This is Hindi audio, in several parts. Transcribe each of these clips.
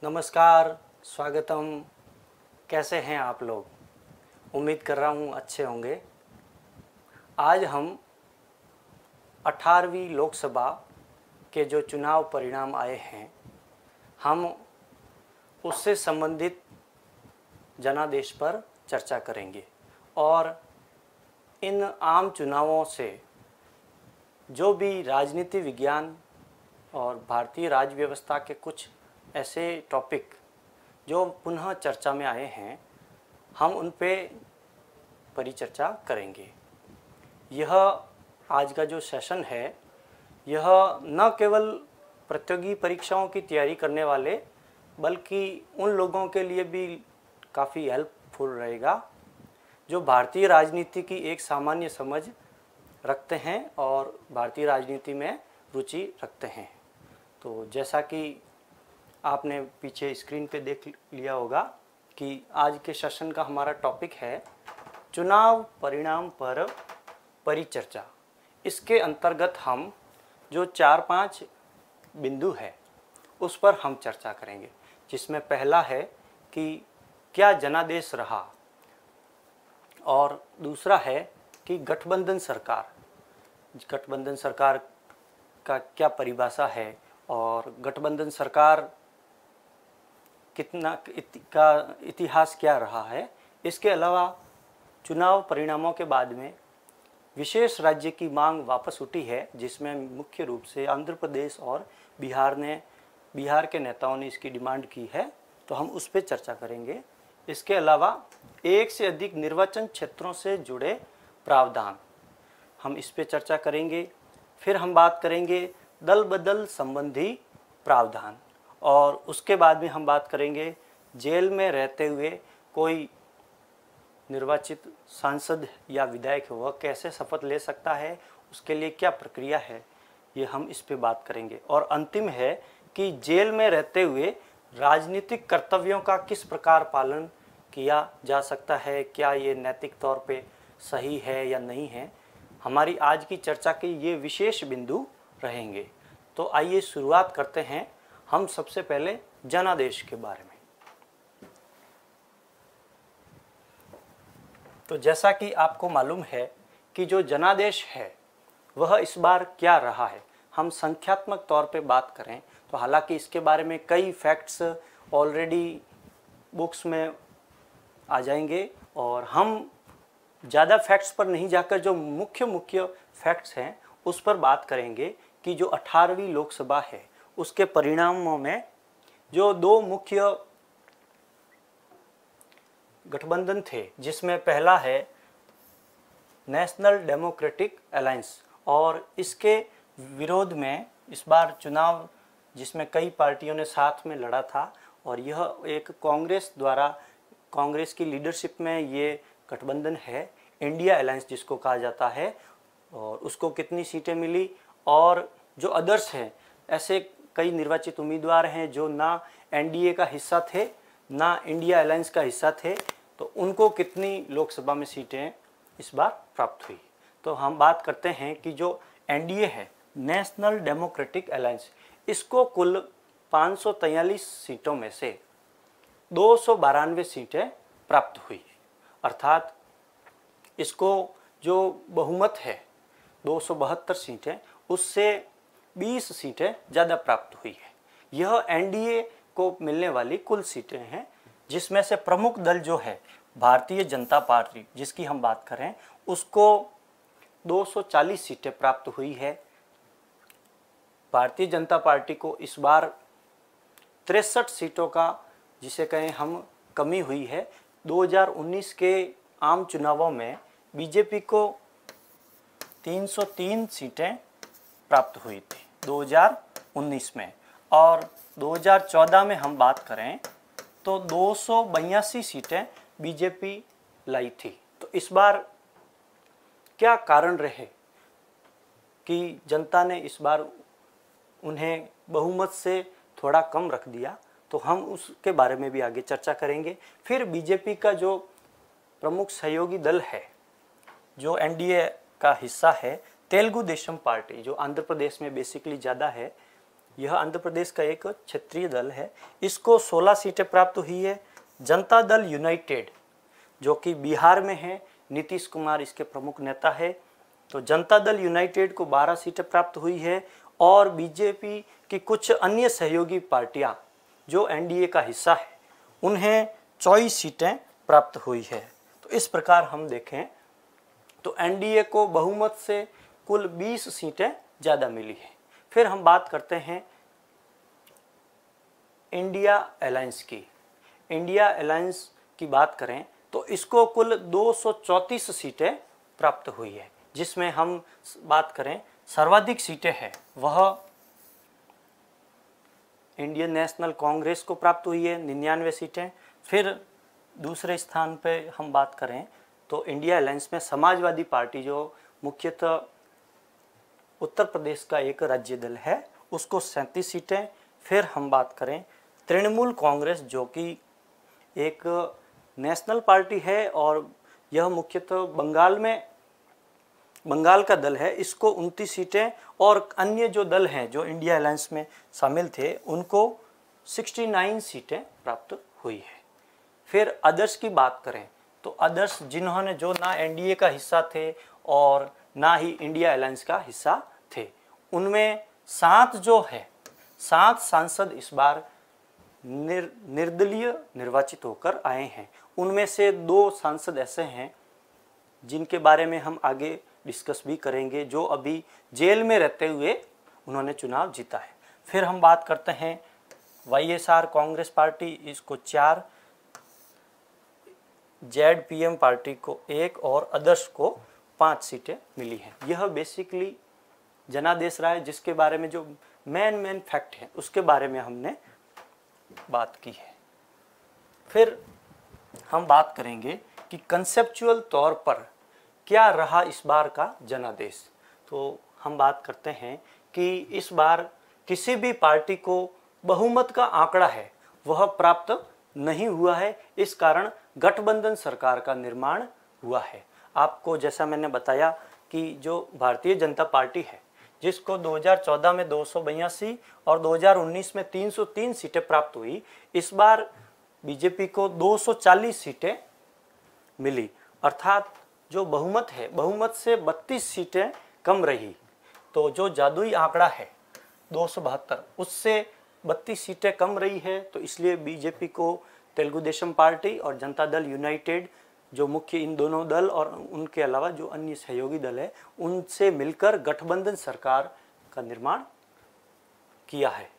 नमस्कार, स्वागतम। कैसे हैं आप लोग? उम्मीद कर रहा हूँ अच्छे होंगे। आज हम 18वीं लोकसभा के जो चुनाव परिणाम आए हैं, हम उससे संबंधित जनादेश पर चर्चा करेंगे और इन आम चुनावों से जो भी राजनीति विज्ञान और भारतीय राज्य व्यवस्था के कुछ ऐसे टॉपिक जो पुनः चर्चा में आए हैं, हम उन पे परिचर्चा करेंगे। यह आज का जो सेशन है, यह न केवल प्रतियोगी परीक्षाओं की तैयारी करने वाले बल्कि उन लोगों के लिए भी काफ़ी हेल्पफुल रहेगा जो भारतीय राजनीति की एक सामान्य समझ रखते हैं और भारतीय राजनीति में रुचि रखते हैं। तो जैसा कि आपने पीछे स्क्रीन पे देख लिया होगा कि आज के सेशन का हमारा टॉपिक है चुनाव परिणाम पर परिचर्चा। इसके अंतर्गत हम जो 4-5 बिंदु है उस पर हम चर्चा करेंगे, जिसमें पहला है कि क्या जनादेश रहा और दूसरा है कि गठबंधन सरकार का क्या परिभाषा है और गठबंधन सरकार का इतिहास क्या रहा है। इसके अलावा चुनाव परिणामों के बाद में विशेष राज्य की मांग वापस उठी है, जिसमें मुख्य रूप से आंध्र प्रदेश और बिहार के नेताओं ने इसकी डिमांड की है, तो हम उस पर चर्चा करेंगे। इसके अलावा एक से अधिक निर्वाचन क्षेत्रों से जुड़े प्रावधान, हम इस पर चर्चा करेंगे। फिर हम बात करेंगे दल बदल संबंधी प्रावधान और उसके बाद में हम बात करेंगे जेल में रहते हुए कोई निर्वाचित सांसद या विधायक वह कैसे शपथ ले सकता है, उसके लिए क्या प्रक्रिया है, ये हम इस पे बात करेंगे। और अंतिम है कि जेल में रहते हुए राजनीतिक कर्तव्यों का किस प्रकार पालन किया जा सकता है, क्या ये नैतिक तौर पे सही है या नहीं है। हमारी आज की चर्चा के ये विशेष बिंदु रहेंगे। तो आइए शुरुआत करते हैं हम सबसे पहले जनादेश के बारे में। तो जैसा कि आपको मालूम है कि जो जनादेश है वह इस बार क्या रहा है, हम संख्यात्मक तौर पे बात करें तो हालांकि इसके बारे में कई फैक्ट्स ऑलरेडी बुक्स में आ जाएंगे और हम ज़्यादा फैक्ट्स पर नहीं जाकर जो मुख्य फैक्ट्स हैं उस पर बात करेंगे कि जो 18वीं लोकसभा है उसके परिणामों में जो दो मुख्य गठबंधन थे, जिसमें पहला है नेशनल डेमोक्रेटिक अलायंस और इसके विरोध में इस बार चुनाव जिसमें कई पार्टियों ने साथ में लड़ा था और यह एक कांग्रेस की लीडरशिप में ये गठबंधन है, इंडिया अलायंस जिसको कहा जाता है। और उसको कितनी सीटें मिली और जो अदर्स हैं, ऐसे कई निर्वाचित उम्मीदवार हैं जो ना एनडीए का हिस्सा थे ना इंडिया अलायंस का हिस्सा थे, तो उनको कितनी लोकसभा में सीटें इस बार प्राप्त हुई। तो हम बात करते हैं कि जो एनडीए है, नेशनल डेमोक्रेटिक अलायंस, इसको कुल 543 सीटों में से 292 सीटें प्राप्त हुई। अर्थात इसको जो बहुमत है 272 सीटें, उससे 20 सीटें ज़्यादा प्राप्त हुई है। यह एनडीए को मिलने वाली कुल सीटें हैं, जिसमें से प्रमुख दल जो है भारतीय जनता पार्टी जिसकी हम बात करें, उसको 240 सीटें प्राप्त हुई है। भारतीय जनता पार्टी को इस बार 63 सीटों का जिसे कहें हम कमी हुई है। 2019 के आम चुनावों में बीजेपी को 303 सीटें प्राप्त हुई थी 2019 में, और 2014 में हम बात करें तो 282 सीटें बीजेपी लाई थी। तो इस बार क्या कारण रहे कि जनता ने इस बार उन्हें बहुमत से थोड़ा कम रख दिया, तो हम उसके बारे में भी आगे चर्चा करेंगे। फिर बीजेपी का जो प्रमुख सहयोगी दल है जो एनडीए का हिस्सा है, तेलुगु देशम पार्टी, जो आंध्र प्रदेश में बेसिकली ज़्यादा है, यह आंध्र प्रदेश का एक क्षेत्रीय दल है, इसको 16 सीटें प्राप्त हुई है। जनता दल यूनाइटेड जो कि बिहार में है, नीतीश कुमार इसके प्रमुख नेता है, तो जनता दल यूनाइटेड को 12 सीटें प्राप्त हुई है। और बीजेपी की कुछ अन्य सहयोगी पार्टियां जो एनडीए का हिस्सा है उन्हें 24 सीटें प्राप्त हुई है। तो इस प्रकार हम देखें तो एनडीए को बहुमत से कुल 20 सीटें ज़्यादा मिली है। फिर हम बात करते हैं इंडिया अलायंस की। इंडिया अलायंस की बात करें तो इसको कुल 234 सीटें प्राप्त हुई है, जिसमें हम बात करें सर्वाधिक सीटें हैं वह इंडियन नेशनल कांग्रेस को प्राप्त हुई है 99 सीटें। फिर दूसरे स्थान पे हम बात करें तो इंडिया अलायंस में समाजवादी पार्टी जो मुख्यतः उत्तर प्रदेश का एक राज्य दल है उसको 37 सीटें। फिर हम बात करें तृणमूल कांग्रेस जो कि एक नेशनल पार्टी है और यह मुख्यतः बंगाल का दल है, इसको 29 सीटें। और अन्य जो दल हैं जो इंडिया अलायंस में शामिल थे उनको 69 सीटें प्राप्त हुई है। फिर अदर्स की बात करें तो अदर्स जिन्होंने जो ना एनडीए का हिस्सा थे और ना ही इंडिया अलायंस का हिस्सा थे, उनमें 7 सांसद इस बार निर्दलीय निर्वाचित होकर आए हैं। उनमें से 2 सांसद ऐसे हैं जिनके बारे में हम आगे डिस्कस भी करेंगे, जो अभी जेल में रहते हुए उन्होंने चुनाव जीता है। फिर हम बात करते हैं वाईएसआर कांग्रेस पार्टी, इसको 4, जेडपीएम पार्टी को 1 और अदर्स को 5 सीटें मिली हैं। यह बेसिकली जनादेश राय जिसके बारे में जो मेन फैक्ट है उसके बारे में हमने बात की है। फिर हम बात करेंगे कि कंसेप्चुअल तौर पर क्या रहा इस बार का जनादेश। तो हम बात करते हैं कि इस बार किसी भी पार्टी को बहुमत का आंकड़ा है वह प्राप्त नहीं हुआ है, इस कारण गठबंधन सरकार का निर्माण हुआ है। आपको जैसा मैंने बताया कि जो भारतीय जनता पार्टी है जिसको 2014 में 282 और 2019 में 303 सीटें प्राप्त हुई, इस बार बीजेपी को 240 सीटें मिली, अर्थात जो बहुमत है बहुमत से 32 सीटें कम रही। तो जो जादुई आंकड़ा है 272 उससे 32 सीटें कम रही है, तो इसलिए बीजेपी को तेलुगु देशम पार्टी और जनता दल यूनाइटेड जो मुख्य इन दोनों दल और उनके अलावा जो अन्य सहयोगी दल है उनसे मिलकर गठबंधन सरकार का निर्माण किया है।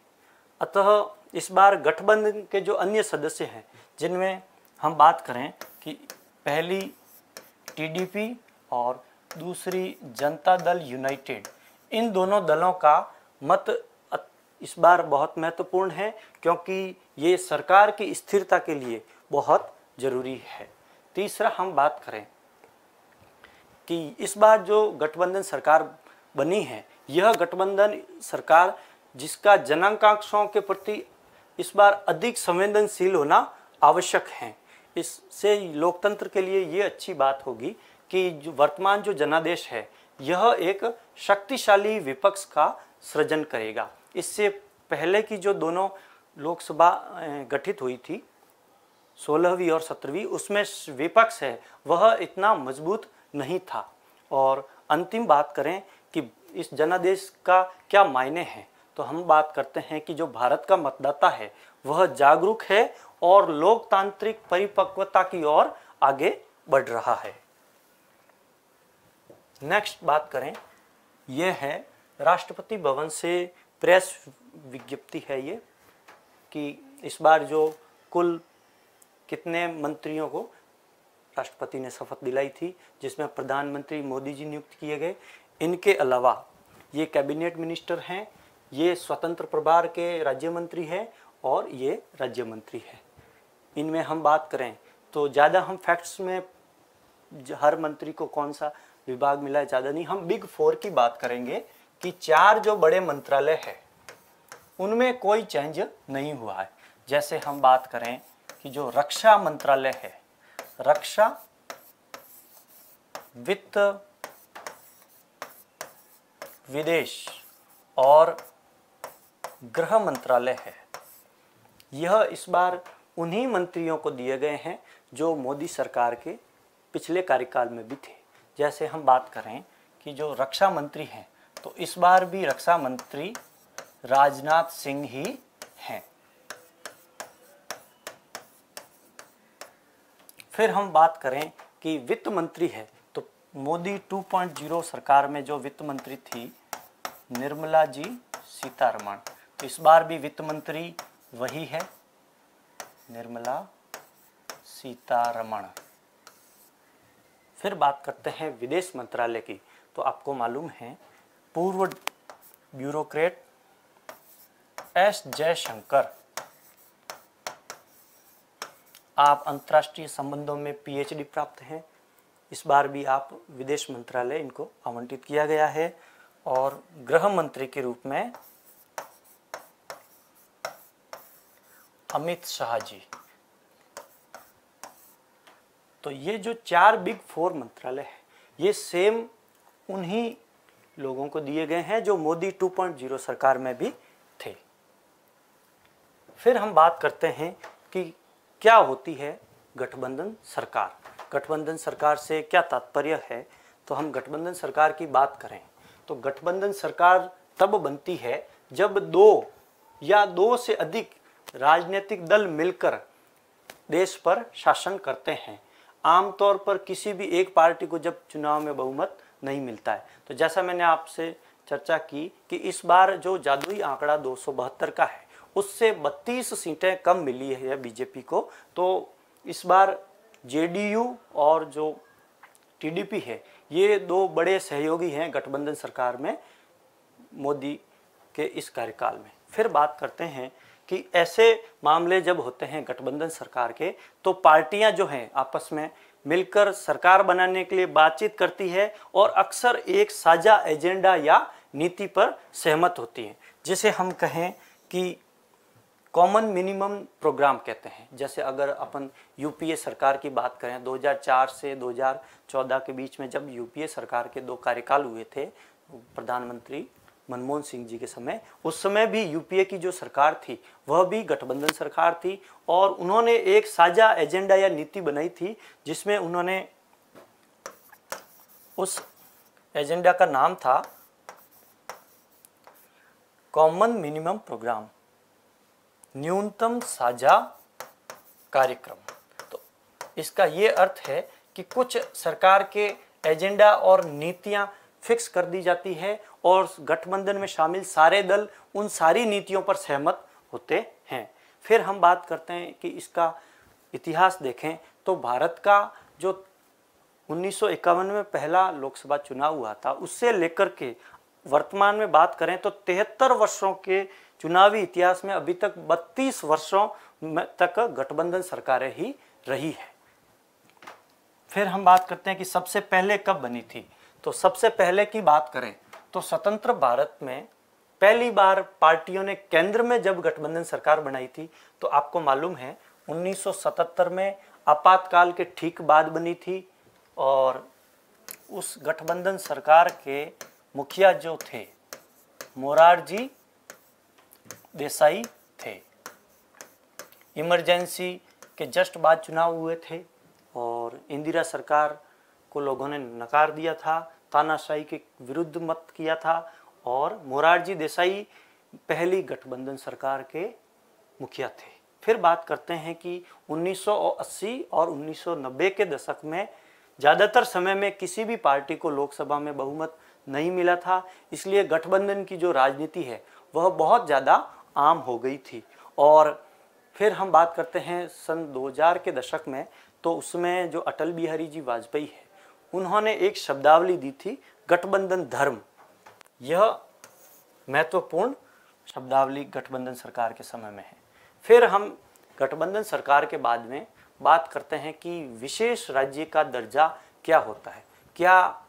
अतः इस बार गठबंधन के जो अन्य सदस्य हैं जिनमें हम बात करें कि पहली टीडीपी और दूसरी जनता दल यूनाइटेड, इन दोनों दलों का मत इस बार बहुत महत्वपूर्ण है क्योंकि ये सरकार की स्थिरता के लिए बहुत जरूरी है। तीसरा हम बात करें कि इस बार जो गठबंधन सरकार बनी है यह गठबंधन सरकार जिसका जनाकांक्षाओं के प्रति इस बार अधिक संवेदनशील होना आवश्यक है। इससे लोकतंत्र के लिए ये अच्छी बात होगी कि जो वर्तमान जो जनादेश है यह एक शक्तिशाली विपक्ष का सृजन करेगा। इससे पहले की जो दोनों लोकसभा गठित हुई थी 16वीं और 17वीं, उसमें विपक्ष है वह इतना मजबूत नहीं था। और अंतिम बात करें कि इस जनादेश का क्या मायने हैं, तो हम बात करते हैं कि जो भारत का मतदाता है वह जागरूक है और लोकतांत्रिक परिपक्वता की ओर आगे बढ़ रहा है। नेक्स्ट बात करें, यह है राष्ट्रपति भवन से प्रेस विज्ञप्ति है ये कि इस बार जो कुल कितने मंत्रियों को राष्ट्रपति ने शपथ दिलाई थी, जिसमें प्रधानमंत्री मोदी जी नियुक्त किए गए। इनके अलावा ये कैबिनेट मिनिस्टर हैं, ये स्वतंत्र प्रभार के राज्य मंत्री हैं और ये राज्य मंत्री हैं। इनमें हम बात करें तो ज़्यादा हम फैक्ट्स में हर मंत्री को कौन सा विभाग मिला है ज़्यादा नहीं, हम बिग 4 की बात करेंगे कि 4 जो बड़े मंत्रालय है उनमें कोई चेंज नहीं हुआ है। जैसे हम बात करें कि जो रक्षा मंत्रालय है, रक्षा, वित्त, विदेश और गृह मंत्रालय है, यह इस बार उन्हीं मंत्रियों को दिए गए हैं जो मोदी सरकार के पिछले कार्यकाल में भी थे। जैसे हम बात करें कि जो रक्षा मंत्री हैं, तो इस बार भी रक्षा मंत्री राजनाथ सिंह ही हैं। फिर हम बात करें कि वित्त मंत्री है, तो मोदी 2.0 सरकार में जो वित्त मंत्री थी निर्मला जी सीतारमण, तो इस बार भी वित्त मंत्री वही है, निर्मला सीतारमण। फिर बात करते हैं विदेश मंत्रालय की, तो आपको मालूम है पूर्व ब्यूरोक्रेट एस जयशंकर, आप अंतर्राष्ट्रीय संबंधों में पीएचडी प्राप्त हैं, इस बार भी आप विदेश मंत्रालय इनको आवंटित किया गया है। और गृह मंत्री के रूप में अमित शाह जी। तो ये जो 4 बिग 4 मंत्रालय है, ये सेम उन्हीं लोगों को दिए गए हैं जो मोदी 2.0 सरकार में भी थे। फिर हम बात करते हैं कि क्या होती है गठबंधन सरकार। गठबंधन सरकार से क्या तात्पर्य है, तो हम गठबंधन सरकार की बात करें तो गठबंधन सरकार तब बनती है जब 2 या 2 से अधिक राजनीतिक दल मिलकर देश पर शासन करते हैं। आमतौर पर किसी भी एक पार्टी को जब चुनाव में बहुमत नहीं मिलता है। तो जैसा मैंने आपसे चर्चा की कि इस बार जो जादुई आंकड़ा 272 का है, उससे 32 सीटें कम मिली है बीजेपी को। तो इस बार जेडीयू और जो टीडीपी है, ये 2 बड़े सहयोगी हैं गठबंधन सरकार में मोदी के इस कार्यकाल में। फिर बात करते हैं कि ऐसे मामले जब होते हैं गठबंधन सरकार के, तो पार्टियां जो हैं आपस में मिलकर सरकार बनाने के लिए बातचीत करती है और अक्सर एक साझा एजेंडा या नीति पर सहमत होती हैं, जिसे हम कहें कि कॉमन मिनिमम प्रोग्राम कहते हैं। जैसे अगर अपन यूपीए सरकार की बात करें, 2004 से 2014 के बीच में जब यूपीए सरकार के 2 कार्यकाल हुए थे प्रधानमंत्री मनमोहन सिंह जी के समय, उस समय भी यूपीए की जो सरकार थी वह भी गठबंधन सरकार थी और उन्होंने एक साझा एजेंडा या नीति बनाई थी, जिसमें उन्होंने उस एजेंडा का नाम था कॉमन मिनिमम प्रोग्राम, न्यूनतम साझा कार्यक्रम। तो इसका ये अर्थ है कि कुछ सरकार के एजेंडा और नीतियां फिक्स कर दी जाती है और गठबंधन में शामिल सारे दल उन सारी नीतियों पर सहमत होते हैं। फिर हम बात करते हैं कि इसका इतिहास देखें तो भारत का जो 1951 में पहला लोकसभा चुनाव हुआ था, उससे लेकर के वर्तमान में बात करें तो 73 वर्षों के चुनावी इतिहास में अभी तक 32 वर्षों तक गठबंधन सरकारें ही रही है। फिर हम बात करते हैं कि सबसे पहले कब बनी थी। तो सबसे पहले की बात करें तो स्वतंत्र भारत में पहली बार पार्टियों ने केंद्र में जब गठबंधन सरकार बनाई थी, तो आपको मालूम है 1977 में आपातकाल के ठीक बाद बनी थी और उस गठबंधन सरकार के मुखिया जो थे मोरारजी देसाई थे। इमरजेंसी के जस्ट बाद चुनाव हुए थे और इंदिरा सरकार को लोगों ने नकार दिया था, तानाशाही के विरुद्ध मत किया था और मोरारजी देसाई पहली गठबंधन सरकार के मुखिया थे। फिर बात करते हैं कि 1980 और 1990 के दशक में ज़्यादातर समय में किसी भी पार्टी को लोकसभा में बहुमत नहीं मिला था, इसलिए गठबंधन की जो राजनीति है वह बहुत ज़्यादा आम हो गई थी। और फिर हम बात करते हैं सन 2000 के दशक में, तो उसमें जो अटल बिहारी जी वाजपेयी है, उन्होंने एक शब्दावली दी थी गठबंधन धर्म। यह महत्वपूर्ण शब्दावली गठबंधन सरकार के समय में है। फिर हम गठबंधन सरकार के बाद में बात करते हैं कि विशेष राज्य का दर्जा क्या होता है, क्या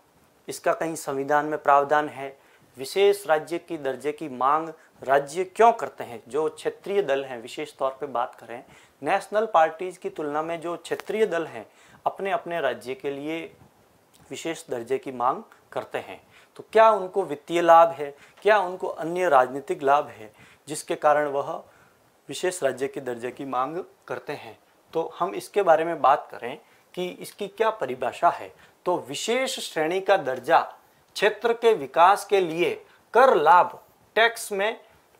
इसका कहीं संविधान में प्रावधान है। विशेष राज्य की दर्जे की मांग राज्य क्यों करते हैं। जो क्षेत्रीय दल हैं, विशेष तौर पे बात करें नेशनल पार्टीज की तुलना में जो क्षेत्रीय दल हैं अपने अपने राज्य के लिए विशेष दर्जे की मांग करते हैं। तो क्या उनको वित्तीय लाभ है, क्या उनको अन्य राजनीतिक लाभ है, जिसके कारण वह विशेष राज्य के दर्जे की मांग करते हैं। तो हम इसके बारे में बात करें कि इसकी क्या परिभाषा है, तो विशेष श्रेणी का दर्जा क्षेत्र के विकास के लिए कर लाभ, टैक्स में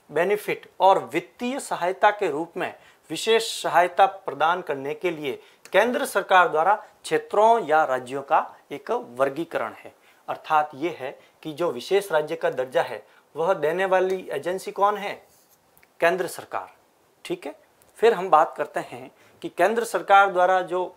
बेनिफिट और वित्तीय सहायता के रूप में विशेष सहायता प्रदान करने के लिए केंद्र सरकार द्वारा क्षेत्रों या राज्यों का एक वर्गीकरण है। अर्थात ये है कि जो विशेष राज्य का दर्जा है वह देने वाली एजेंसी कौन है? केंद्र सरकार। ठीक है। फिर हम बात करते हैं कि केंद्र सरकार द्वारा जो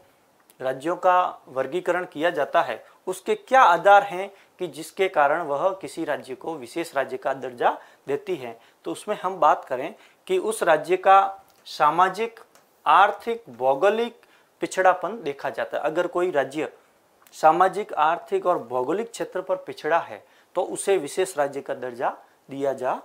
राज्यों का वर्गीकरण किया जाता है उसके क्या आधार हैं कि जिसके कारण वह किसी राज्य को विशेष राज्य का दर्जा देती है। तो उसमें हम बात करें कि उस राज्य का सामाजिक, आर्थिक, भौगोलिक पिछड़ापन देखा जाता है। अगर कोई राज्य सामाजिक, आर्थिक और भौगोलिक क्षेत्र पर पिछड़ा है तो उसे विशेष राज्य का दर्जा दिया जा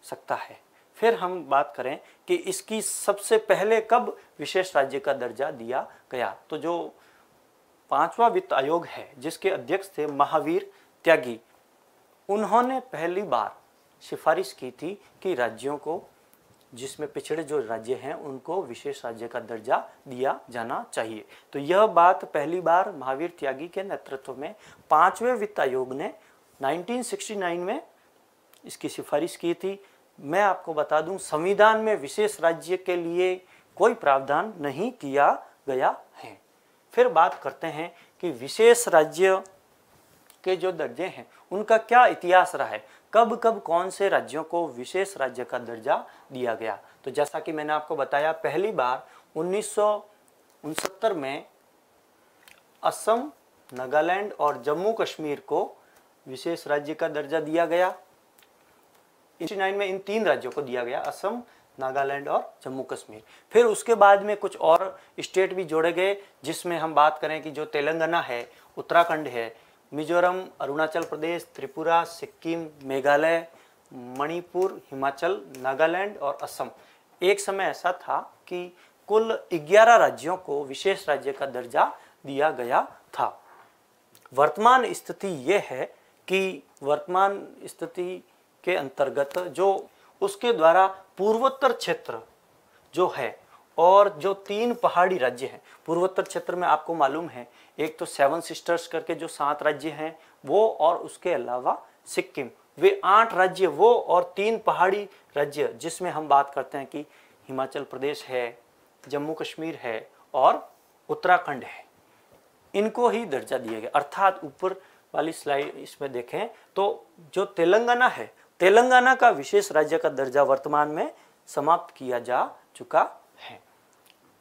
सकता है। फिर हम बात करें कि इसकी सबसे पहले कब विशेष राज्य का दर्जा दिया गया, तो जो 5वां वित्त आयोग है जिसके अध्यक्ष थे महावीर त्यागी, उन्होंने पहली बार सिफारिश की थी कि राज्यों को, जिसमें पिछड़े जो राज्य हैं उनको विशेष राज्य का दर्जा दिया जाना चाहिए। तो यह बात पहली बार महावीर त्यागी के नेतृत्व में 5वें वित्त आयोग ने 1969 में इसकी सिफारिश की थी। मैं आपको बता दूं, संविधान में विशेष राज्य के लिए कोई प्रावधान नहीं किया गया है। फिर बात करते हैं कि विशेष राज्य के जो दर्जे हैं उनका क्या इतिहास रहा है, कब कब कौन से राज्यों को विशेष राज्य का दर्जा दिया गया। तो जैसा कि मैंने आपको बताया, पहली बार 1969 में असम, नागालैंड और जम्मू कश्मीर को विशेष राज्य का दर्जा दिया गया। 1969 में इन 3 राज्यों को दिया गया, असम, नागालैंड और जम्मू कश्मीर। फिर उसके बाद में कुछ और स्टेट भी जोड़े गए, जिसमें हम बात करें कि जो तेलंगाना है, उत्तराखंड है, मिजोरम, अरुणाचल प्रदेश, त्रिपुरा, सिक्किम, मेघालय, मणिपुर, हिमाचल, नागालैंड और असम। एक समय ऐसा था कि कुल 11 राज्यों को विशेष राज्य का दर्जा दिया गया था। वर्तमान स्थिति ये है कि वर्तमान स्थिति के अंतर्गत जो उसके द्वारा पूर्वोत्तर क्षेत्र जो है और जो 3 पहाड़ी राज्य हैं, पूर्वोत्तर क्षेत्र में आपको मालूम है एक तो 7 सिस्टर्स करके जो 7 राज्य हैं वो, और उसके अलावा सिक्किम, वे 8 राज्य वो, और 3 पहाड़ी राज्य जिसमें हम बात करते हैं कि हिमाचल प्रदेश है, जम्मू कश्मीर है और उत्तराखंड है, इनको ही दर्जा दिया गया। अर्थात ऊपर वाली स्लाइड इसमें देखें तो जो तेलंगाना है, तेलंगाना का विशेष राज्य का दर्जा वर्तमान में समाप्त किया जा चुका है।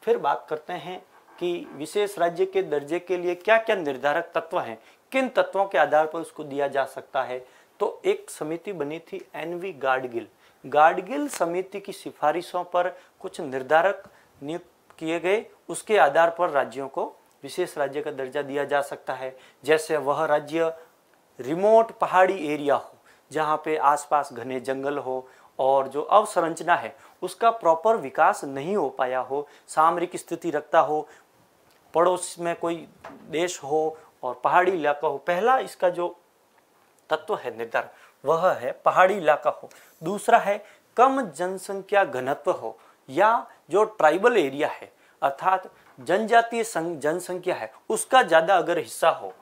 फिर बात करते हैं कि विशेष राज्य के दर्जे के लिए क्या क्या निर्धारक तत्व हैं, किन तत्वों के आधार पर उसको दिया जा सकता है। तो एक समिति बनी थी एनवी गाडगिल, गाडगिल समिति की सिफारिशों पर कुछ निर्धारक नियुक्त किए गए, उसके आधार पर राज्यों को विशेष राज्य का दर्जा दिया जा सकता है। जैसे वह राज्य रिमोट पहाड़ी एरिया हो, जहाँ पे आसपास घने जंगल हो और जो अवसंरचना है उसका प्रॉपर विकास नहीं हो पाया हो, सामरिक स्थिति रखता हो, पड़ोस में कोई देश हो और पहाड़ी इलाका हो। पहला इसका जो तत्व है निर्धारक वह है पहाड़ी इलाका हो। दूसरा है कम जनसंख्या घनत्व हो, या जो ट्राइबल एरिया है अर्थात जनजातीय जनसंख्या है उसका ज्यादा अगर हिस्सा हो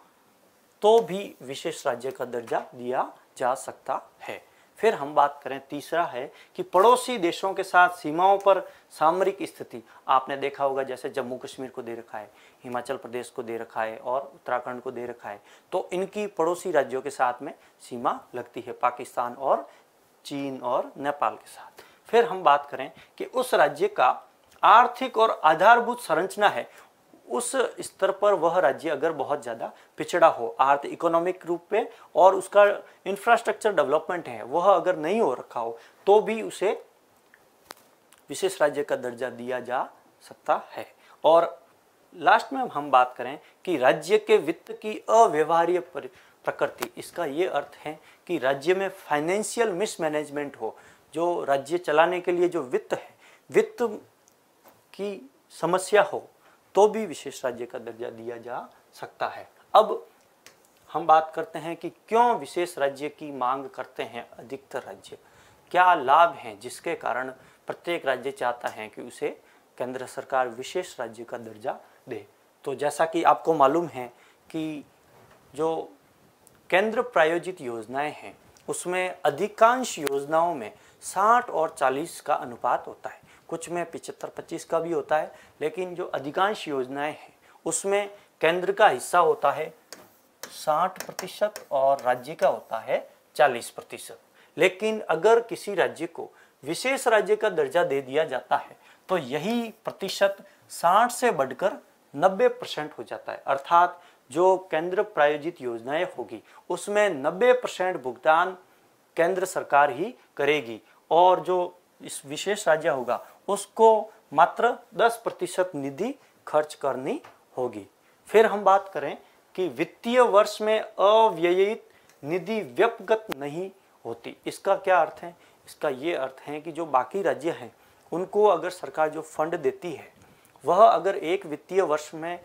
तो भी विशेष राज्य का दर्जा दिया जा सकता है। फिर हम बात करें, तीसरा है कि पड़ोसी देशों के साथ सीमाओं पर सामरिक स्थिति, आपने देखा होगा जैसे जम्मू कश्मीर को दे रखा है, हिमाचल प्रदेश को दे रखा है और उत्तराखंड को दे रखा है, तो इनकी पड़ोसी राज्यों के साथ में सीमा लगती है, पाकिस्तान और चीन और नेपाल के साथ। फिर हम बात करें कि उस राज्य का आर्थिक और आधारभूत संरचना है, उस स्तर पर वह राज्य अगर बहुत ज़्यादा पिछड़ा हो आर्थिक इकोनॉमिक रूप पे, और उसका इंफ्रास्ट्रक्चर डेवलपमेंट है वह अगर नहीं हो रखा हो तो भी उसे विशेष राज्य का दर्जा दिया जा सकता है। और लास्ट में हम बात करें कि राज्य के वित्त की अव्यवहार्य प्रकृति, इसका ये अर्थ है कि राज्य में फाइनेंशियल मिसमैनेजमेंट हो, जो राज्य चलाने के लिए जो वित्त है, वित्त की समस्या हो तो भी विशेष राज्य का दर्जा दिया जा सकता है। अब हम बात करते हैं कि क्यों विशेष राज्य की मांग करते हैं अधिकतर राज्य। क्या लाभ हैं जिसके कारण प्रत्येक राज्य चाहता है कि उसे केंद्र सरकार विशेष राज्य का दर्जा दे। तो जैसा कि आपको मालूम है कि जो केंद्र प्रायोजित योजनाएं हैं उसमें अधिकांश योजनाओं में 60 और 40 का अनुपात होता है, कुछ में 75-25 का भी होता है, लेकिन जो अधिकांश योजनाएं हैं उसमें केंद्र का हिस्सा होता है 60% और राज्य का होता है 40%। लेकिन अगर किसी राज्य को विशेष राज्य का दर्जा दे दिया जाता है तो यही प्रतिशत 60 से बढ़कर 90% हो जाता है, अर्थात जो केंद्र प्रायोजित योजनाएं होगी उसमें 90% भुगतान केंद्र सरकार ही करेगी और जो इस विशेष राज्य होगा उसको मात्र 10% निधि खर्च करनी होगी। फिर हम बात करें कि वित्तीय वर्ष में अव्ययित निधि व्यपगत नहीं होती। इसका क्या अर्थ है? इसका ये अर्थ है कि जो बाकी राज्य हैं उनको अगर सरकार जो फंड देती है वह अगर एक वित्तीय वर्ष में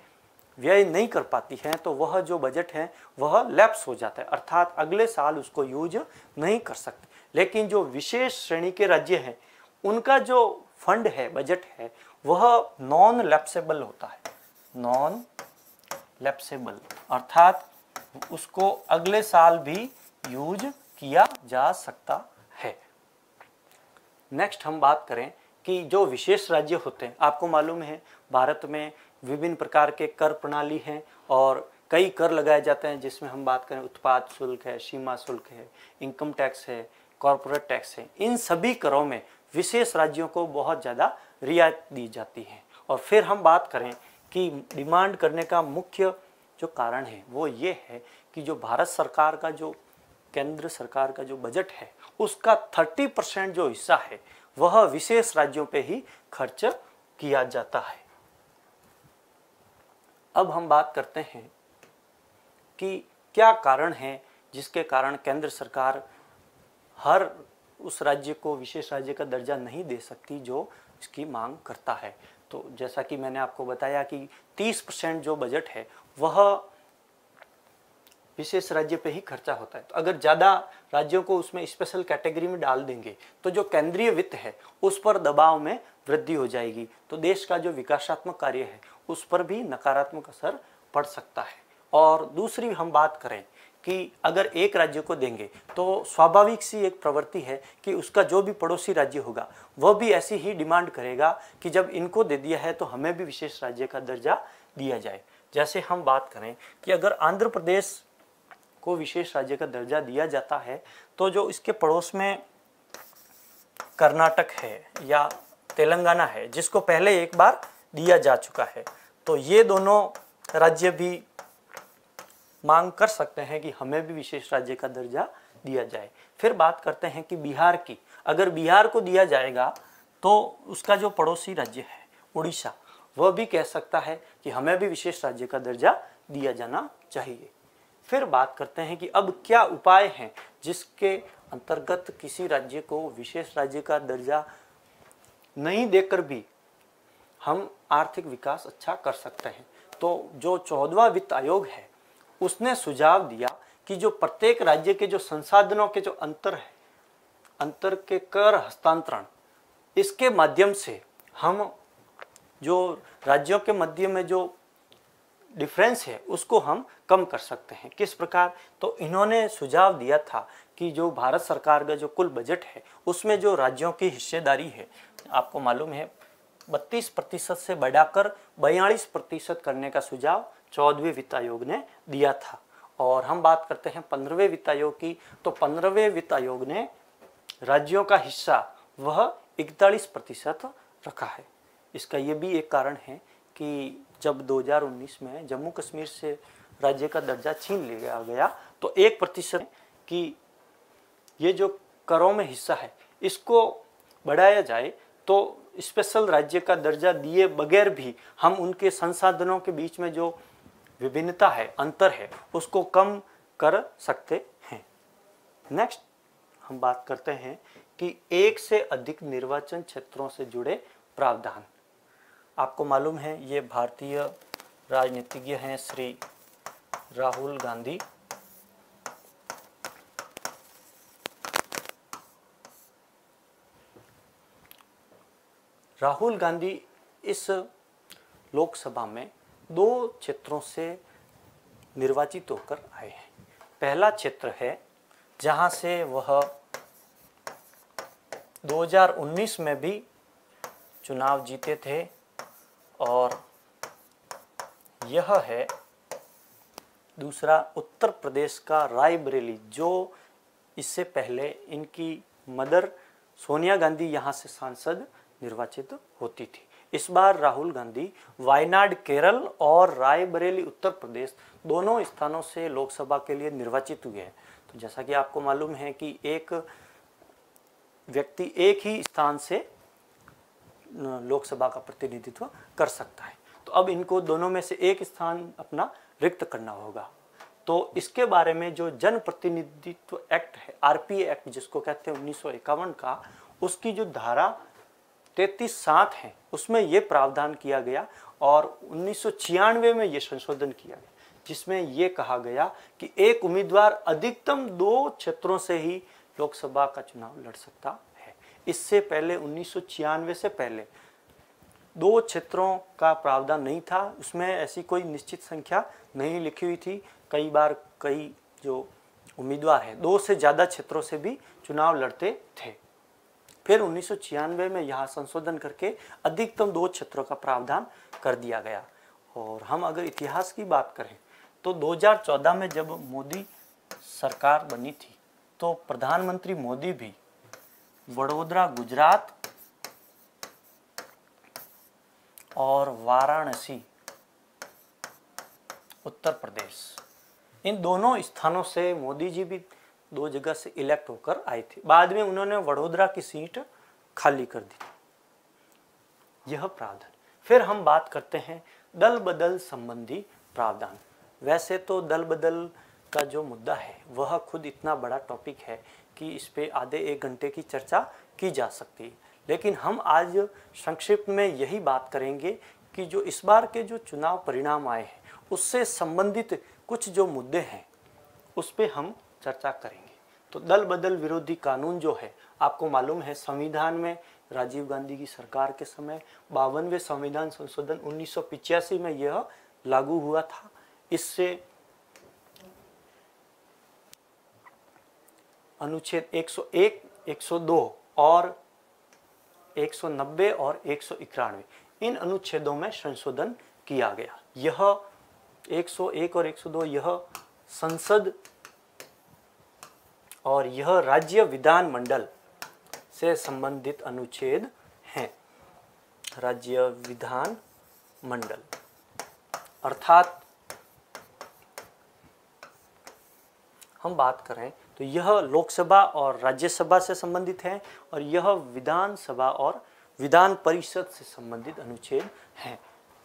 व्यय नहीं कर पाती है तो वह जो बजट है वह लैप्स हो जाता है, अर्थात अगले साल उसको यूज नहीं कर सकते। लेकिन जो विशेष श्रेणी के राज्य हैं उनका जो फंड है, बजट है, वह नॉन लैप्सेबल होता है, नॉन लैप्सेबल, अर्थात उसको अगले साल भी यूज किया जा सकता है। नेक्स्ट हम बात करें कि जो विशेष राज्य होते हैं, आपको मालूम है भारत में विभिन्न प्रकार के कर प्रणाली हैं और कई कर लगाए जाते हैं, जिसमें हम बात करें उत्पाद शुल्क है, सीमा शुल्क है, इनकम टैक्स है, कॉरपोरेट टैक्स है। इन सभी करों में विशेष राज्यों को बहुत ज़्यादा रियायत दी जाती है। और फिर हम बात करें कि डिमांड करने का मुख्य जो कारण है वो ये है कि जो भारत सरकार का जो केंद्र सरकार का जो बजट है उसका 30% जो हिस्सा है वह विशेष राज्यों पे ही खर्च किया जाता है। अब हम बात करते हैं कि क्या कारण है जिसके कारण केंद्र सरकार हर उस राज्य को विशेष राज्य का दर्जा नहीं दे सकती जो इसकी मांग करता है। तो जैसा कि मैंने आपको बताया कि 30% जो बजट है वह विशेष राज्य पे ही खर्चा होता है। तो अगर ज़्यादा राज्यों को उसमें स्पेशल कैटेगरी में डाल देंगे तो जो केंद्रीय वित्त है उस पर दबाव में वृद्धि हो जाएगी, तो देश का जो विकासात्मक कार्य है उस पर भी नकारात्मक असर पड़ सकता है। और दूसरी हम बात करें कि अगर एक राज्य को देंगे तो स्वाभाविक सी एक प्रवृत्ति है कि उसका जो भी पड़ोसी राज्य होगा वह भी ऐसी ही डिमांड करेगा कि जब इनको दे दिया है तो हमें भी विशेष राज्य का दर्जा दिया जाए। जैसे हम बात करें कि अगर आंध्र प्रदेश को विशेष राज्य का दर्जा दिया जाता है तो जो इसके पड़ोस में कर्नाटक है या तेलंगाना है जिसको पहले एक बार दिया जा चुका है, तो ये दोनों राज्य भी मांग कर सकते हैं कि हमें भी विशेष राज्य का दर्जा दिया जाए। फिर बात करते हैं कि बिहार की, अगर बिहार को दिया जाएगा तो उसका जो पड़ोसी राज्य है उड़ीसा, वह भी कह सकता है कि हमें भी विशेष राज्य का दर्जा दिया जाना चाहिए। फिर बात करते हैं कि अब क्या उपाय हैं जिसके अंतर्गत किसी राज्य को विशेष राज्य का दर्जा नहीं देकर भी हम आर्थिक विकास अच्छा कर सकते हैं। तो जो 14वां वित्त आयोग है उसने सुझाव दिया कि जो प्रत्येक राज्य के जो संसाधनों के जो अंतर है, अंतर के कर हस्तांतरण, इसके माध्यम से हम जो राज्यों के मध्य में जो डिफरेंस है उसको हम कम कर सकते हैं। किस प्रकार? तो इन्होंने सुझाव दिया था कि जो भारत सरकार का जो कुल बजट है उसमें जो राज्यों की हिस्सेदारी है, आपको मालूम है 32% से बढ़ाकर 42% करने का सुझाव 14वें वित्त आयोग ने दिया था। और हम बात करते हैं 15वें वित्त आयोग की, तो 15वें वित्त आयोग ने राज्यों का हिस्सा वह 41% रखा है। इसका ये भी एक कारण है कि जब 2019 में जम्मू कश्मीर से राज्य का दर्जा छीन लिया गया तो 1% की ये जो करों में हिस्सा है इसको बढ़ाया जाए तो स्पेशल राज्य का दर्जा दिए बगैर भी हम उनके संसाधनों के बीच में जो विभिन्नता है, अंतर है, उसको कम कर सकते हैं। नेक्स्ट हम बात करते हैं कि एक से अधिक निर्वाचन क्षेत्रों से जुड़े प्रावधान। आपको मालूम है ये भारतीय राजनीतिज्ञ हैं श्री राहुल गांधी। राहुल गांधी इस लोकसभा में 2 क्षेत्रों से निर्वाचित होकर आए हैं। पहला क्षेत्र है जहां से वह 2019 में भी चुनाव जीते थे, और यह है दूसरा उत्तर प्रदेश का रायबरेली, जो इससे पहले इनकी मदर सोनिया गांधी यहाँ से सांसद निर्वाचित होती थी। इस बार राहुल गांधी वायनाड केरल और रायबरेली उत्तर प्रदेश दोनों स्थानों से लोकसभा के लिए निर्वाचित हुए हैं। तो जैसा कि आपको मालूम है कि एक व्यक्ति एक ही स्थान से लोकसभा का प्रतिनिधित्व कर सकता है। तो अब इनको दोनों में से एक स्थान अपना रिक्त करना होगा। तो इसके बारे में जो जन प्रतिनिधित्व एक्ट है, आरपीए एक्ट जिसको कहते हैं 1951 का, उसकी जो धारा 33(7) है उसमें ये प्रावधान किया गया, और 1996 में ये संशोधन किया गया, जिसमें ये कहा गया कि एक उम्मीदवार अधिकतम 2 क्षेत्रों से ही लोकसभा का चुनाव लड़ सकता है। इससे पहले 1996 से पहले 2 क्षेत्रों का प्रावधान नहीं था, उसमें ऐसी कोई निश्चित संख्या नहीं लिखी हुई थी। कई बार कई जो उम्मीदवार हैं 2 से ज़्यादा क्षेत्रों से भी चुनाव लड़ते थे। फिर 1996 में यहाँ संशोधन करके अधिकतम 2 क्षेत्रों का प्रावधान कर दिया गया। और हम अगर इतिहास की बात करें तो 2014 में जब मोदी सरकार बनी थी तो प्रधानमंत्री मोदी भी वडोदरा गुजरात और वाराणसी उत्तर प्रदेश, इन दोनों स्थानों से मोदी जी भी 2 जगह से इलेक्ट होकर आए थे। बाद में उन्होंने वडोदरा की सीट खाली कर दी। यह प्रावधान। फिर हम बात करते हैं दल बदल संबंधी प्रावधान। वैसे तो दल बदल का जो मुद्दा है वह खुद इतना बड़ा टॉपिक है कि इस पे आधे 1 घंटे की चर्चा की जा सकती है, लेकिन हम आज संक्षिप्त में यही बात करेंगे कि जो इस बार के जो चुनाव परिणाम आए हैं उससे संबंधित कुछ जो मुद्दे हैं उस पे हम चर्चा करेंगे। तो दल बदल विरोधी कानून जो है, आपको मालूम है संविधान में राजीव गांधी की सरकार के समय 52वें संविधान संशोधन 1985 में यह लागू हुआ था। इससे अनुच्छेद 101, 102 और 190 और 191 इन अनुच्छेदों में संशोधन किया गया। यह 101 और 102 यह संसद और यह राज्य विधान मंडल से संबंधित अनुच्छेद हैं। राज्य विधान मंडल अर्थात हम बात करें तो यह लोकसभा और राज्यसभा से संबंधित है, और यह विधानसभा और विधान परिषद से संबंधित अनुच्छेद हैं।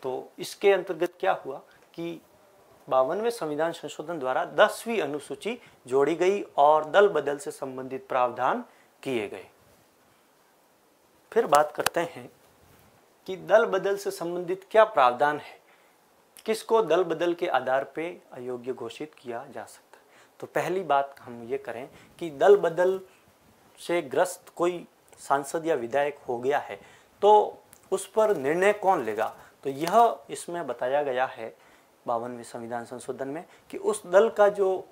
तो इसके अंतर्गत क्या हुआ कि 52वें संविधान संशोधन द्वारा 10वीं अनुसूची जोड़ी गई और दल बदल से संबंधित प्रावधान किए गए। फिर बात करते हैं कि दल बदल से संबंधित क्या प्रावधान है, किसको दल बदल के आधार पे अयोग्य घोषित किया जा सकता है। तो पहली बात हम ये करें कि दल बदल से ग्रस्त कोई सांसद या विधायक हो गया है तो उस पर निर्णय कौन लेगा। तो यह इसमें बताया गया है 52वें संविधान संशोधन में कि उस दल का जो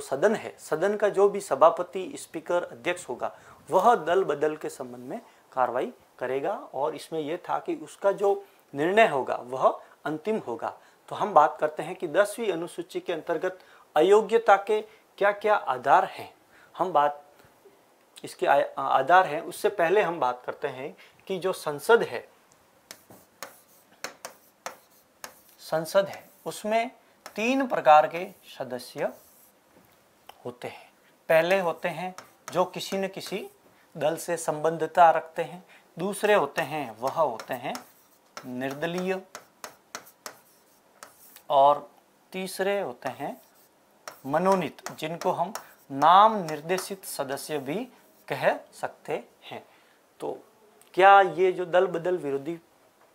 सदन है, सदन का जो भी सभापति, स्पीकर, अध्यक्ष होगा वह दल बदल के संबंध में कार्रवाई करेगा, और इसमें यह था कि उसका जो निर्णय होगा वह अंतिम होगा। तो हम बात करते हैं कि 10वीं अनुसूची के अंतर्गत अयोग्यता के क्या क्या आधार हैं। हम बात इसके आधार हैं, उससे पहले हम बात करते हैं कि जो संसद है उसमें 3 प्रकार के सदस्य होते हैं। पहले होते हैं जो किसी न किसी दल से संबद्धता रखते हैं, दूसरे होते हैं निर्दलीय, और तीसरे होते हैं मनोनीत, जिनको हम नाम निर्देशित सदस्य भी कह सकते हैं। तो क्या ये जो दल बदल विरोधी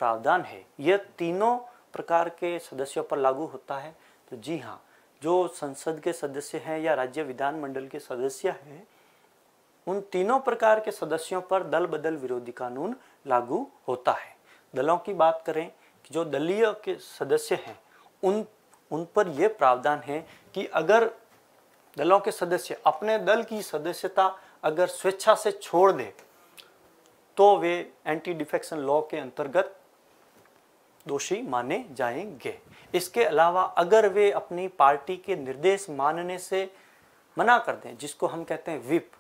प्रावधान है यह तीनों प्रकार के सदस्यों पर लागू होता है? तो जी हाँ, जो संसद के सदस्य हैं या राज्य विधान मंडल के सदस्य हैं उन तीनों प्रकार के सदस्यों पर दल बदल विरोधी कानून लागू होता है। दलों की बात करें कि जो दलीय के सदस्य हैं उन पर यह प्रावधान है कि अगर दलों के सदस्य अपने दल की सदस्यता अगर स्वेच्छा से छोड़ दे तो वे एंटी डिफेक्शन लॉ के अंतर्गत दोषी माने जाएंगे। इसके अलावा अगर वे अपनी पार्टी के निर्देश मानने से मना कर दें, जिसको हम कहते हैं व्हिप।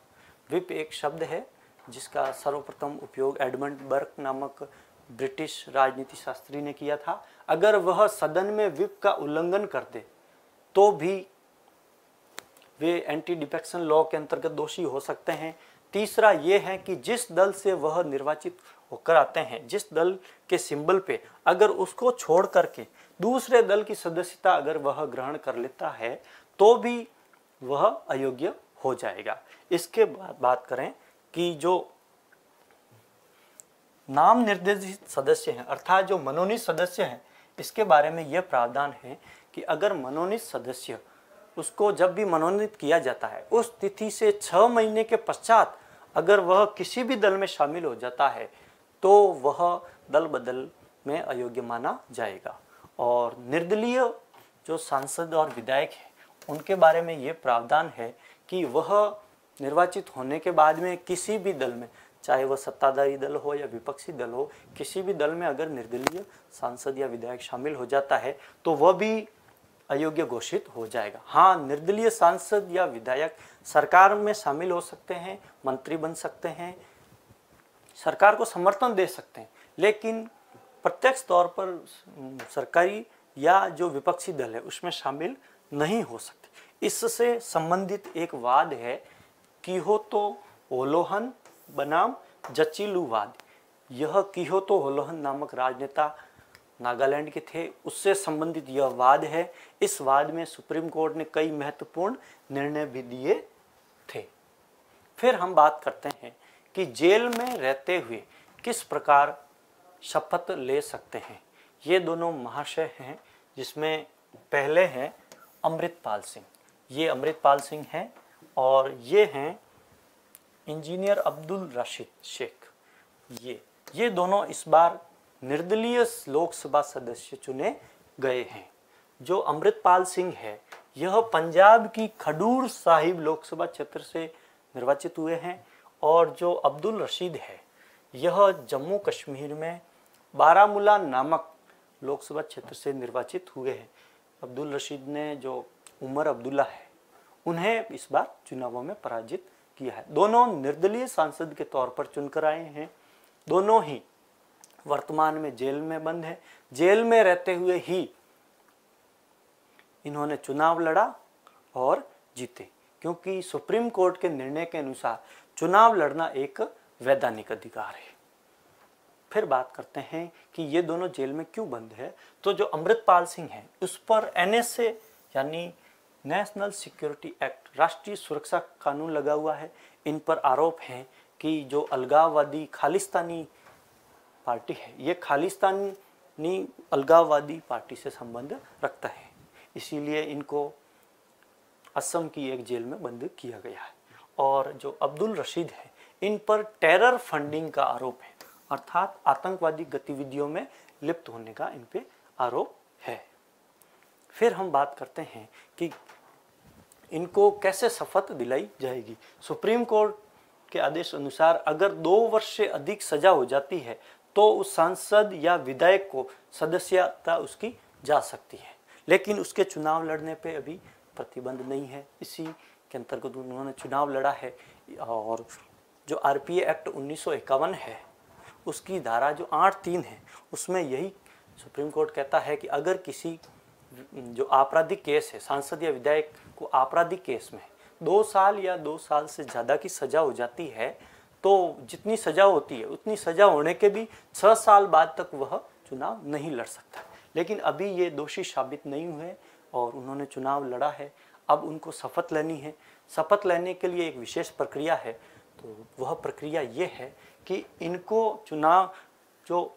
व्हिप एक शब्द है जिसका सर्वप्रथम उपयोग एडमंड बर्क नामक ब्रिटिश राजनीति शास्त्री ने किया था। अगर वह सदन में व्हिप का उल्लंघन कर दे तो भी वे एंटी डिफेक्शन लॉ के अंतर्गत दोषी हो सकते हैं। तीसरा ये है कि जिस दल से वह निर्वाचित होकर आते हैं, जिस दल के सिंबल पे अगर उसको छोड़ करके दूसरे दल की सदस्यता अगर वह ग्रहण कर लेता है तो भी वह अयोग्य हो जाएगा। इसके बाद बात करें कि जो नाम निर्देशित सदस्य हैं अर्थात जो मनोनीत सदस्य हैं, इसके बारे में यह प्रावधान है कि अगर मनोनीत सदस्य उसको जब भी मनोनीत किया जाता है उस तिथि से 6 महीने के पश्चात अगर वह किसी भी दल में शामिल हो जाता है तो वह दल बदल में अयोग्य माना जाएगा। और निर्दलीय जो सांसद और विधायक हैं उनके बारे में ये प्रावधान है कि वह निर्वाचित होने के बाद में किसी भी दल में, चाहे वह सत्ताधारी दल हो या विपक्षी दल हो, किसी भी दल में अगर निर्दलीय सांसद या विधायक शामिल हो जाता है तो वह भी अयोग्य घोषित हो जाएगा। हाँ, निर्दलीय सांसद या विधायक सरकार में शामिल हो सकते हैं, मंत्री बन सकते हैं, सरकार को समर्थन दे सकते हैं, लेकिन प्रत्यक्ष तौर पर सरकारी या जो विपक्षी दल है उसमें शामिल नहीं हो सकते। इससे संबंधित एक वाद है किहोतो होलोहन बनाम जचिलुवाद। यह किहोतो होलोहन नामक राजनेता नागालैंड के थे, उससे संबंधित यह वाद है। इस वाद में सुप्रीम कोर्ट ने कई महत्वपूर्ण निर्णय भी दिए थे। फिर हम बात करते हैं कि जेल में रहते हुए किस प्रकार शपथ ले सकते हैं। ये दोनों महाशय हैं जिसमें पहले हैं अमृतपाल सिंह। ये अमृतपाल सिंह हैं और ये हैं इंजीनियर अब्दुल रशीद शेख। ये दोनों इस बार निर्दलीय लोकसभा सदस्य चुने गए हैं। जो अमृतपाल सिंह है यह पंजाब की खडूर साहिब लोकसभा क्षेत्र से निर्वाचित हुए हैं और जो अब्दुल रशीद है यह जम्मू कश्मीर में बारामूला नामक लोकसभा क्षेत्र से निर्वाचित हुए हैं। अब्दुल रशीद ने जो उमर अब्दुल्ला है उन्हें इस बार चुनावों में पराजित किया है। दोनों निर्दलीय सांसद के तौर पर चुनकर आए हैं। दोनों ही वर्तमान में जेल में बंद है। जेल में रहते हुए ही इन्होंने चुनाव लड़ा और जीते, क्योंकि सुप्रीम कोर्ट के निर्णय के अनुसार चुनाव लड़ना एक वैधानिक अधिकार है। फिर बात करते हैं कि ये दोनों जेल में क्यों बंद है। तो जो अमृतपाल सिंह है उस पर NSA यानी नेशनल सिक्योरिटी एक्ट, राष्ट्रीय सुरक्षा कानून लगा हुआ है। इन पर आरोप है कि जो अलगाववादी खालिस्तानी पार्टी है ये खालिस्तानी अलगाववादी पार्टी से संबंध रखता है, इसीलिए इनको असम की एक जेल में बंद किया गया है। और जो अब्दुल रशीद है इन पर टेरर फंडिंग का आरोप है, अर्थात आतंकवादी गतिविधियों में लिप्त होने का इन पे आरोप है। फिर हम बात करते हैं कि इनको कैसे शपथ दिलाई जाएगी। सुप्रीम कोर्ट के आदेश अनुसार अगर 2 वर्ष से अधिक सजा हो जाती है तो उस सांसद या विधायक को सदस्यता उसकी जा सकती है, लेकिन उसके चुनाव लड़ने पे अभी प्रतिबंध नहीं है। इसी के अंतर्गत उन्होंने चुनाव लड़ा है। और जो RPA एक्ट 1951 है उसकी धारा जो 8(3) है उसमें यही सुप्रीम कोर्ट कहता है कि अगर किसी जो आपराधिक केस है, सांसद या विधायक को आपराधिक केस में 2 साल या 2 साल से ज़्यादा की सज़ा हो जाती है तो जितनी सज़ा होती है उतनी सज़ा होने के भी 6 साल बाद तक वह चुनाव नहीं लड़ सकता। लेकिन अभी ये दोषी साबित नहीं हुए और उन्होंने चुनाव लड़ा है। अब उनको शपथ लेनी है। शपथ लेने के लिए एक विशेष प्रक्रिया है, तो वह प्रक्रिया ये है कि इनको चुनाव जो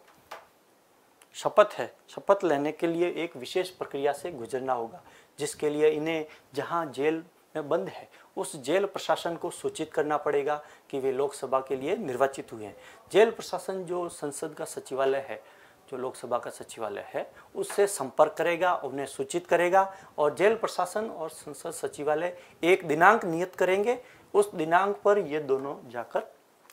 शपथ है, शपथ लेने के लिए एक विशेष प्रक्रिया से गुजरना होगा, जिसके लिए इन्हें जहां जेल में बंद है, उस जेल प्रशासन को सूचित करना पड़ेगा कि वे लोकसभा के लिए निर्वाचित हुए हैं। जेल प्रशासन जो संसद का सचिवालय है, जो लोकसभा का सचिवालय है, उससे संपर्क करेगा, उन्हें सूचित करेगा और जेल प्रशासन और संसद सचिवालय एक दिनांक नियत करेंगे। उस दिनांक पर ये दोनों जाकर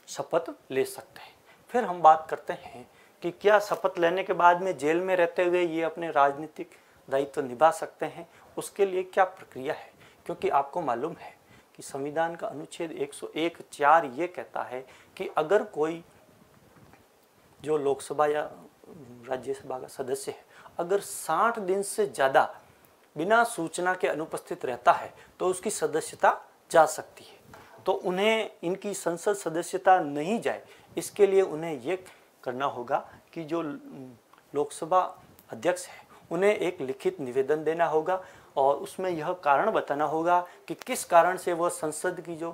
शपथ ले सकते हैं। फिर हम बात करते हैं कि क्या शपथ लेने के बाद में जेल में रहते हुए ये अपने राजनीतिक दायित्व निभा सकते हैं, उसके लिए क्या प्रक्रिया है। क्योंकि आपको मालूम है कि संविधान का अनुच्छेद 101(4) ये कहता है कि अगर कोई जो लोकसभा या राज्यसभा का सदस्य है अगर 60 दिन से ज़्यादा बिना सूचना के अनुपस्थित रहता है तो उसकी सदस्यता जा सकती है। तो उन्हें इनकी संसद सदस्यता नहीं जाए, इसके लिए उन्हें ये करना होगा कि जो लोकसभा अध्यक्ष है उन्हें एक लिखित निवेदन देना होगा और उसमें यह कारण बताना होगा कि किस कारण से वह संसद की जो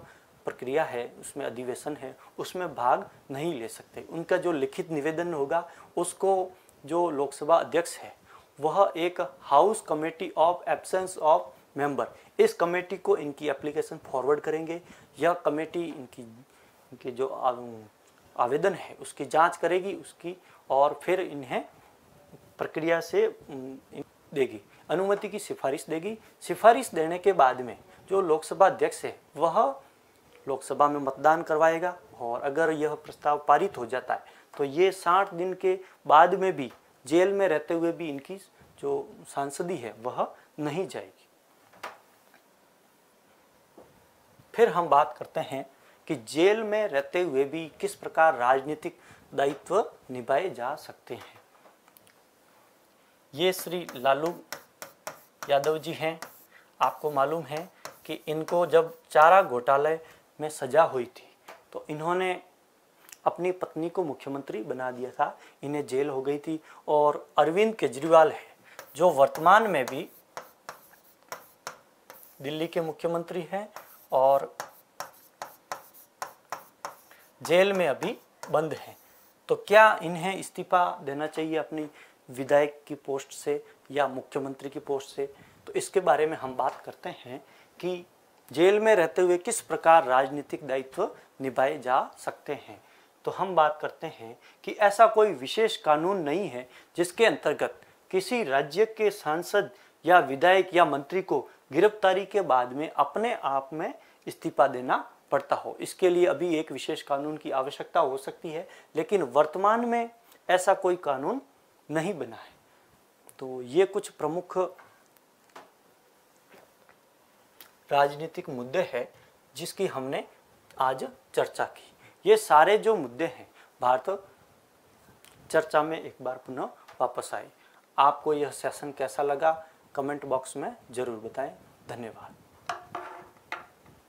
प्रक्रिया है, उसमें अधिवेशन है, उसमें भाग नहीं ले सकते। उनका जो लिखित निवेदन होगा उसको जो लोकसभा अध्यक्ष है वह एक house committee of absence of member, इस कमेटी को इनकी एप्लीकेशन फॉरवर्ड करेंगे। यह कमेटी इनकी जो आवेदन है उसकी जांच करेगी उसकी, और फिर इन्हें प्रक्रिया से देगी, अनुमति की सिफारिश देगी। सिफारिश देने के बाद में जो लोकसभा अध्यक्ष है वह लोकसभा में मतदान करवाएगा और अगर यह प्रस्ताव पारित हो जाता है तो ये 60 दिन के बाद में भी जेल में रहते हुए भी इनकी जो सांसदी है वह नहीं जाएगी। फिर हम बात करते हैं कि जेल में रहते हुए भी किस प्रकार राजनीतिक दायित्व निभाए जा सकते हैं। ये श्री लालू यादव जी हैं। आपको मालूम है कि इनको जब चारा घोटाले में सजा हुई थी तो इन्होंने अपनी पत्नी को मुख्यमंत्री बना दिया था, इन्हें जेल हो गई थी। और अरविंद केजरीवाल है जो वर्तमान में भी दिल्ली के मुख्यमंत्री हैं और जेल में अभी बंद हैं। तो क्या इन्हें इस्तीफा देना चाहिए अपनी विधायक की पोस्ट से या मुख्यमंत्री की पोस्ट से? तो इसके बारे में हम बात करते हैं कि जेल में रहते हुए किस प्रकार राजनीतिक दायित्व निभाए जा सकते हैं। तो हम बात करते हैं कि ऐसा कोई विशेष कानून नहीं है जिसके अंतर्गत किसी राज्य के सांसद या विधायक या मंत्री को गिरफ्तारी के बाद में अपने आप में इस्तीफा देना पड़ता हो। इसके लिए अभी एक विशेष कानून की आवश्यकता हो सकती है, लेकिन वर्तमान में ऐसा कोई कानून नहीं बना है। तो ये कुछ प्रमुख राजनीतिक मुद्दे हैं जिसकी हमने आज चर्चा की। ये सारे जो मुद्दे हैं भारत चर्चा में एक बार पुनः वापस आए। आपको यह सेशन कैसा लगा कमेंट बॉक्स में जरूर बताएं। धन्यवाद।